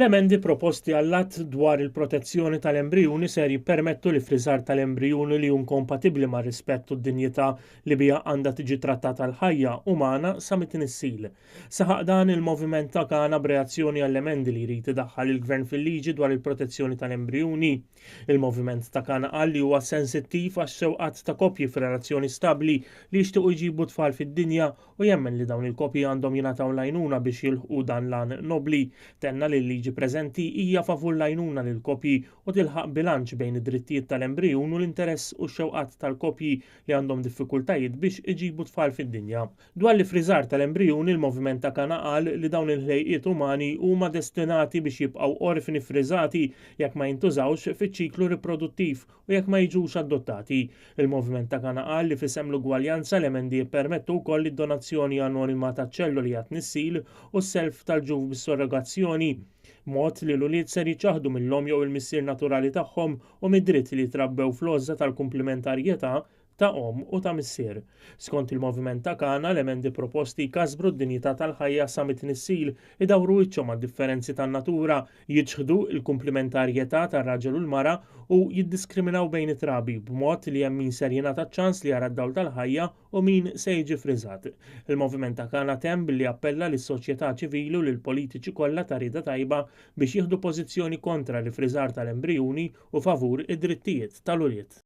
L-emendi proposti għall-att dwar il-protezzjoni tal-embrjuni ser jippermettu li friżar tal-embrjuni li jkun kompatibbli ma' rispett u d-dinjità li bija għandha tiġi trattata l-ħajja umana sa mit-tnissil. Saħaq dan il-moviment ta' kana b'reazzjoni għall-emendi li jrid idaħħal il-Gvern fil-liġi dwar il-protezzjoni tal-embrjuni. Il-moviment ta' kana qal li huwa sensittiv għax-xewqat ta' koppji f'relazzjoni stabbli li jixtiequ jġibu tfal fid-dinja u jemmen li dawn il-koppji għandhom jingħataw l-għajnuna biex jilħqu dan l-għan nobli. Tenna li liġi preżenti hija favur l-għajnuna lil kopji u tilħaq bilanċ bejn id-drittijiet tal-embrjun u l-interess u x-xewqat tal-kopji li għandhom diffikultajiet biex iġibu tfal fid-dinja. Dwar li friżar tal-embrjun il-moviment ta' kana qal li dawn il-ħlejqiet umani huma destinati biex jibqgħu orfni friżati jekk ma jintużawx fiċ-ċiklu riproduttiv u jekk ma jiġux adottati. Il-moviment ta' kana qal li fisem l-ugwaljanza l-emendi jippermettu wkoll id-donazzjoni anonima ta' ċelluli għat-nissil u s-self tal-ġuv bis-sorrogazzjoni mod li l-ulied ser jiċaħdu mill-om jew il-missier naturali tagħhom u mid-dritt li jitrabbew fl-għożża tal-komplementarjetà ta' om u ta' missier. Skont il-moviment ta' kana l-emendi proposti jkasbru d-dinjità tal-ħajja sa mit-tnissil idawru wiċċhom għad-differenzi tan-natura, jiġħdu l-komplementarjetà tar-raġel u l-mara u jiddiskriminaw bejn it-trabi b'mod li hemm min ser jingħata ċans li jara d-dawl tal-ħajja u min se jiġi friżat. Il-moviment ta' kana temm billi appella lis-soċjetà ċivili u lill-politiċi kollha ta' rieda tajba biex jieħdu pożizzjoni kontra l-ifriżar tal-embrjuni u favur id-drittijiet tal-ulied.